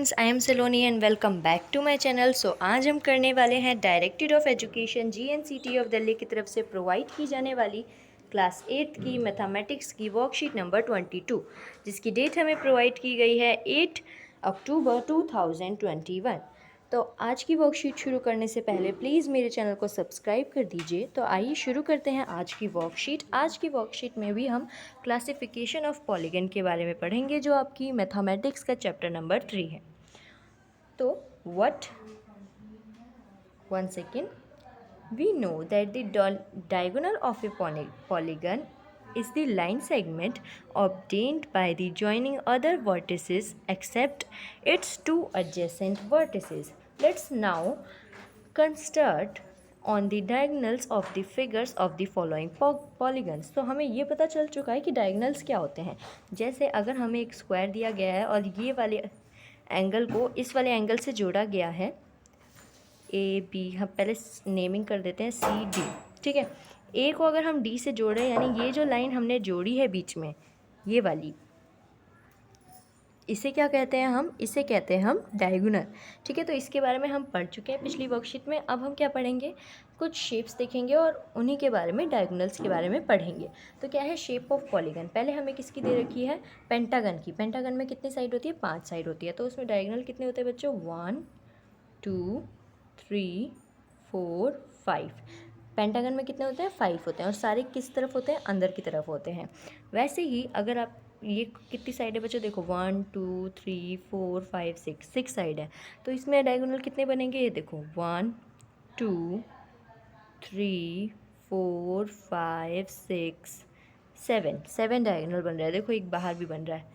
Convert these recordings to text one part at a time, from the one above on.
I am Saloni and welcome back to my channel. So आज हम करने वाले हैं directorate of education GNCT of Delhi की तरफ से प्रोवाइड की जाने वाली क्लास 8 की मैथमेटिक्स की वर्कशीट नंबर 22, जिसकी डेट हमें प्रोवाइड की गई है 8 अक्टूबर 2021। तो आज की वर्कशीट शुरू करने से पहले प्लीज़ मेरे चैनल को सब्सक्राइब कर दीजिए। तो आइए शुरू करते हैं आज की वर्कशीट। आज की वर्कशीट में भी हम क्लासिफिकेशन ऑफ पॉलीगन के बारे में पढ़ेंगे, जो आपकी मैथमेटिक्स का चैप्टर नंबर 3 है। तो what, one second, we know that the diagonal of a polygon is the line segment obtained by the joining other vertices except its two adjacent vertices. Let's now construct on the diagonals of the figures of the following polygons. तो हमें ये पता चल चुका है कि diagonals क्या होते हैं। जैसे अगर हमें एक स्क्वायर दिया गया है और ये वाले एंगल को इस वाले एंगल से जोड़ा गया है, ए बी, हम पहले नेमिंग कर देते हैं सी डी, ठीक है। ए को अगर हम डी से जोड़ें, यानी ये जो लाइन हमने जोड़ी है बीच में, ये वाली, इसे क्या कहते हैं हम? इसे कहते हैं हम डायगोनल, ठीक है। तो इसके बारे में हम पढ़ चुके हैं पिछली वर्कशीट में। अब हम क्या पढ़ेंगे? कुछ शेप्स देखेंगे और उन्हीं के बारे में, डायगोनल्स के बारे में पढ़ेंगे। तो क्या है शेप ऑफ पॉलीगन? पहले हमें किसकी दे रखी है? पेंटागन की। पेंटागन में कितनी साइड होती है? 5 साइड होती है। तो उसमें डायगोनल कितने होते हैं बच्चों? 1 2 3 4 5। पेंटागन में कितने होते हैं? 5 होते हैं। और सारे किस तरफ होते हैं? अंदर की तरफ होते हैं। वैसे ही अगर आप, ये कितनी साइड है बच्चों? देखो 1 2 3 4 5 6 साइड है। तो इसमें डायगोनल कितने बनेंगे? ये देखो 1 2 3 4 5 6 7 डायगोनल बन रहा है। देखो एक बाहर भी बन रहा है।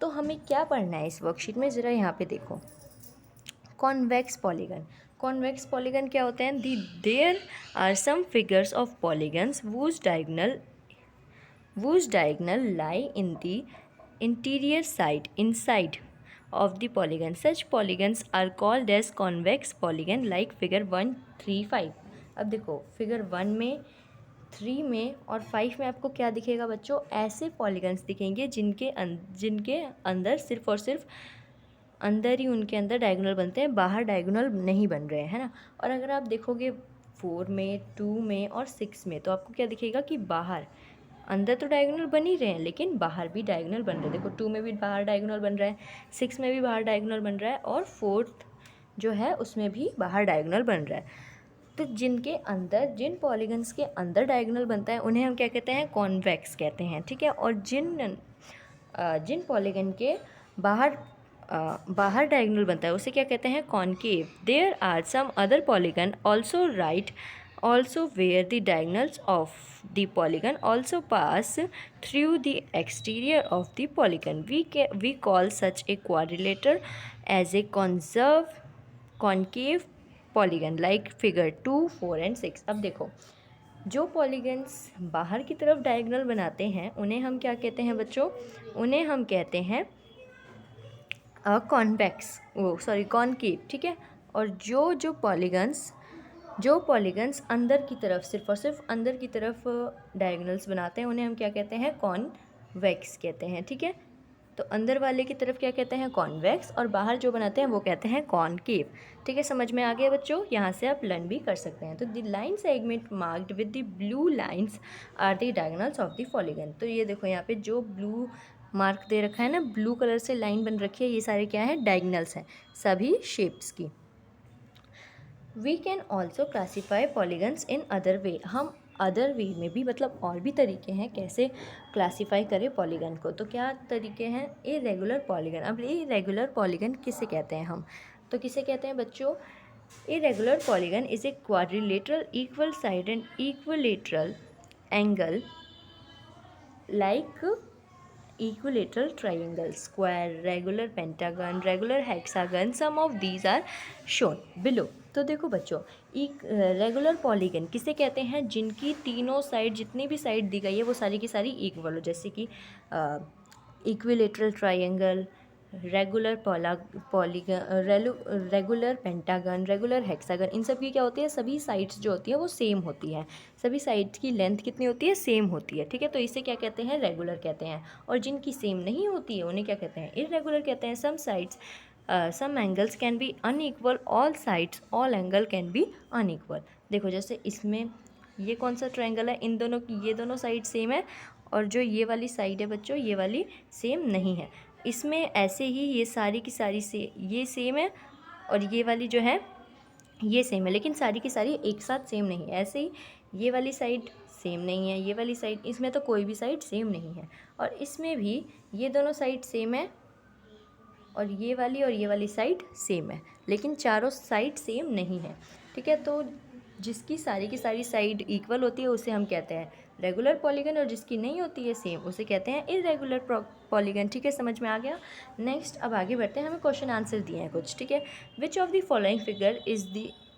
तो हमें क्या पढ़ना है इस वर्कशीट में? ज़रा यहाँ पे देखो, कॉन्वेक्स पॉलीगन। कॉन्वेक्स पॉलीगन क्या होते हैं? There are some figures of polygons whose diagonal lie in the interior side inside of the polygon. Such polygons are called as convex polygon like figure 1 3 5। अब देखो फिगर 1 में, 3 में और 5 में आपको क्या दिखेगा बच्चों? ऐसे पॉलीगन्स दिखेंगे जिनके अंदर सिर्फ और सिर्फ अंदर ही उनके अंदर डायगोनल बनते हैं, बाहर डायगोनल नहीं बन रहे हैं, है ना। और अगर आप देखोगे 4 में, 2 में और 6 में, तो आपको क्या दिखेगा कि बाहर, अंदर तो डायगोनल बन ही रहे हैं लेकिन बाहर भी डायगोनल बन रहे हैं। देखो 2 में भी बाहर डायगोनल बन रहा है, 6 में भी बाहर डायगोनल बन रहा है और 4th जो है उसमें भी बाहर डायगोनल बन रहा है। तो जिनके अंदर, जिन पॉलीगन्स के अंदर डायगोनल बनता है उन्हें हम क्या कहते हैं? कॉन्वेक्स कहते हैं, ठीक है। और जिन पॉलीगन के बाहर डायगोनल बनता है उसे क्या कहते हैं? Concave. There are some other polygon also where the diagonals of the polygon also pass through the exterior of the polygon. We call such a quadrilateral as a concave polygon like figure 2 4 and 6। अब देखो जो polygons बाहर की तरफ diagonal बनाते हैं उन्हें हम क्या कहते हैं बच्चों? उन्हें हम कहते हैं कॉनकेव, ठीक है। और जो पॉलीगन्स अंदर की तरफ, सिर्फ और सिर्फ अंदर की तरफ डायगोनल्स बनाते हैं उन्हें हम क्या कहते हैं? कॉन्वेक्स कहते हैं, ठीक है। तो अंदर वाले की तरफ क्या कहते हैं? कॉन्वेक्स, और बाहर जो बनाते हैं वो कहते हैं कॉनकेव, ठीक है। समझ में आ गया बच्चों? यहाँ से आप लर्न भी कर सकते हैं। तो the line segment marked with the blue lines are the diagonals of the polygon. तो ये देखो यहाँ पे जो ब्लू मार्क दे रखा है ना, ब्लू कलर से लाइन बन रखी है, ये सारे क्या है? डायगोनल्स हैं सभी शेप्स की। We can also classify polygons in other way. हम अदर वे में भी, मतलब और भी तरीके हैं कैसे क्लासीफाई करें पॉलीगन को। तो क्या तरीके हैं? Irregular polygon. अब इरेगुलर पॉलीगन किसे कहते हैं हम? तो किसे कहते हैं बच्चों? Irregular polygon is a quadrilateral equal side and equilateral angle like equilateral triangle, square, regular pentagon, regular hexagon. Some of these are shown below। तो देखो बच्चों, एक रेगुलर पॉलीगन किसे कहते हैं? जिनकी तीनों साइड, जितनी भी साइड दी गई है वो सारी की सारी इक्वल हो, जैसे कि equilateral triangle, regular regular pentagon, regular hexagon. इन सब की क्या होती है? सभी साइड्स जो होती है वो सेम होती है, सभी साइड्स की लेंथ कितनी होती है? सेम होती है, ठीक है। तो इसे क्या कहते हैं? रेगुलर कहते हैं। और जिनकी सेम नहीं होती है उन्हें क्या कहते हैं? इरेगुलर कहते हैं। Some sides some angles can be unequal, all angle can be unequal. देखो जैसे इसमें ये कौन सा ट्रायंगल है, इन दोनों की ये दोनों साइड सेम है, और जो ये वाली साइड है बच्चों ये वाली सेम नहीं है। इसमें ऐसे ही ये सारी की सारी से ये सेम है और ये वाली जो है ये सेम है, लेकिन सारी की सारी एक साथ सेम नहीं है। ऐसे ही ये वाली साइड सेम नहीं है, ये वाली साइड, इसमें तो कोई भी साइड सेम नहीं है। और इसमें भी ये दोनों साइड सेम है और ये वाली साइड सेम है, लेकिन चारों साइड सेम नहीं है। ठीक है, तो जिसकी सारी की सारी साइड इक्वल होती है उसे हम कहते हैं रेगुलर पॉलीगन, और जिसकी नहीं होती है सेम उसे कहते हैं इरेगुलर पॉलीगन। ठीक है, समझ में आ गया। नेक्स्ट अब आगे बढ़ते हैं, हमें क्वेश्चन आंसर दिए हैं कुछ। ठीक है, which of the following figure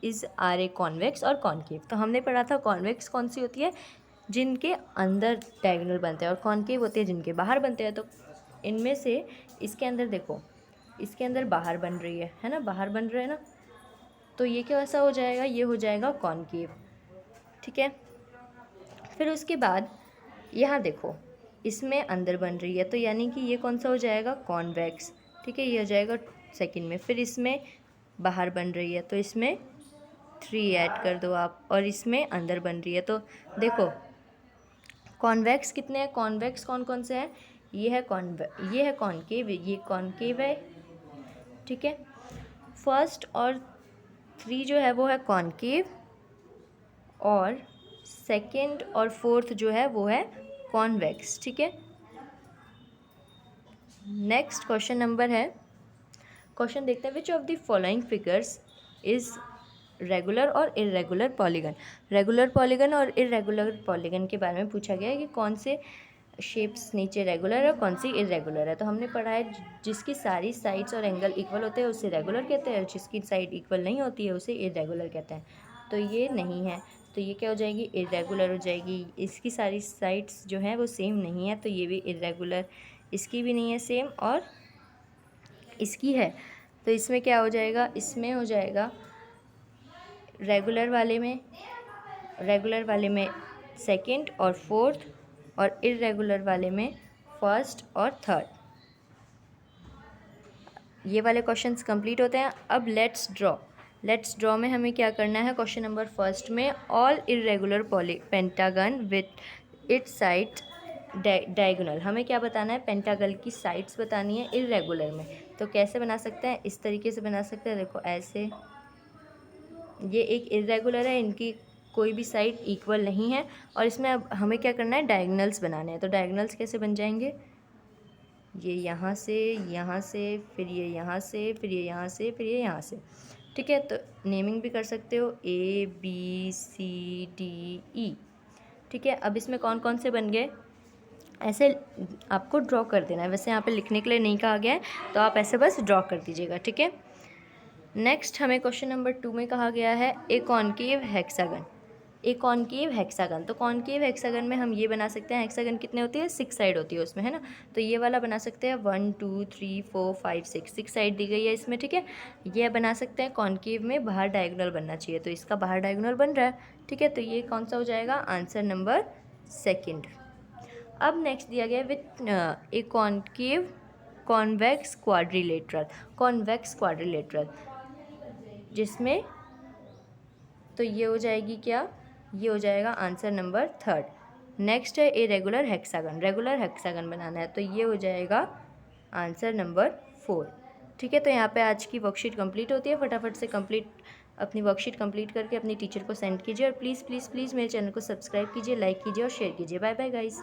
is are a convex और कॉन्केव। तो हमने पढ़ा था कॉन्वेक्स कौन सी होती है, जिनके अंदर डायगोनल बनते हैं, और कॉन्केव होते हैं जिनके बाहर बनते हैं। तो इनमें से इसके अंदर देखो, इसके अंदर बाहर बन रही है ना, बाहर बन रहा है ना, तो ये कैसा हो जाएगा, ये हो जाएगा कॉन्केव। ठीक है, फिर उसके बाद यहाँ देखो इसमें अंदर बन रही है, तो यानी कि ये कौन सा हो जाएगा, कॉन्वेक्स। ठीक है, ये हो जाएगा सेकंड में। फिर इसमें बाहर बन रही है तो इसमें 3 ऐड कर दो आप, और इसमें अंदर बन रही है। तो देखो कॉन्वेक्स कितने हैं, कॉन्वेक्स कौन कौन से हैं, ये है कॉन्केव, ये कॉन्केव है। ठीक है, फर्स्ट और 3 जो है वो है कॉन्केव, और सेकंड और फोर्थ जो है वो है कॉन्वेक्स। ठीक है, नेक्स्ट क्वेश्चन नंबर है, क्वेश्चन देखते हैं, विच of the following figures is regular और इरेगुलर पॉलीगन। रेगुलर पॉलीगन और इरेगुलर पॉलीगन के बारे में पूछा गया है कि कौन से शेप्स नीचे रेगुलर है, कौन सी इरेगुलर है। तो हमने पढ़ा है जिसकी सारी साइड्स और एंगल इक्वल होते हैं उसे रेगुलर कहते हैं, और जिसकी साइड इक्वल नहीं होती है उसे इरेगुलर कहते हैं। तो ये नहीं है, तो ये क्या हो जाएगी, इरेगुलर हो जाएगी। इसकी सारी साइड्स जो हैं वो सेम नहीं है, तो ये भी इरेगुलर, इसकी भी नहीं है सेम, और इसकी है, तो इसमें क्या हो जाएगा, इसमें हो जाएगा रेगुलर वाले में सेकंड और फोर्थ, और इरेगुलर वाले में फर्स्ट और थर्ड। ये वाले क्वेश्चंस कंप्लीट होते हैं। अब लेट्स ड्रॉ में हमें क्या करना है, क्वेश्चन नंबर फर्स्ट में all irregular pentagon with its side diagonal. हमें क्या बताना है, पेंटागन की साइड्स बतानी है इरेगुलर में। तो कैसे बना सकते हैं, इस तरीके से बना सकते हैं। देखो ऐसे, ये एक इरेगुलर है, इनकी कोई भी साइड इक्वल नहीं है, और इसमें अब हमें क्या करना है, डायगोनल्स बनाने हैं। तो डायगोनल्स कैसे बन जाएंगे, ये यहाँ से, फिर ये यहाँ से, फिर ये यहाँ से, फिर ये यहाँ से। ठीक है, तो नेमिंग भी कर सकते हो, ABCDE। ठीक है, अब इसमें कौन कौन से बन गए, ऐसे आपको ड्रॉ कर देना है। वैसे यहाँ पे लिखने के लिए नहीं कहा गया है, तो आप ऐसे बस ड्रॉ कर दीजिएगा। ठीक है, नेक्स्ट हमें क्वेश्चन नंबर 2 में कहा गया है ए कॉन्केव हेक्सागन। तो कॉन्केव हेक्सागन में हम ये बना सकते हैं, हेक्सागन कितने होती है, 6 साइड होती है उसमें, है ना। तो ये वाला बना सकते हैं 1 2 3 4 5 6 साइड दी गई है इसमें। ठीक है, ये बना सकते हैं। कॉन्केव में बाहर डायगोनल बनना चाहिए, तो इसका बाहर डायगोनल बन रहा है। ठीक है, तो ये कौन सा हो जाएगा, आंसर नंबर सेकेंड। अब नेक्स्ट दिया गया with a concave convex quadrilateral, जिसमें तो ये हो जाएगी क्या, ये हो जाएगा आंसर नंबर थर्ड। नेक्स्ट है इरेगुलर हेक्सागन बनाना है, तो ये हो जाएगा आंसर नंबर 4। ठीक है, तो यहाँ पे आज की वर्कशीट कंप्लीट होती है। फटाफट से अपनी वर्कशीट कंप्लीट करके अपनी टीचर को सेंड कीजिए, और प्लीज़ मेरे चैनल को सब्सक्राइब कीजिए, लाइक कीजिए और शेयर कीजिए। Bye bye guys.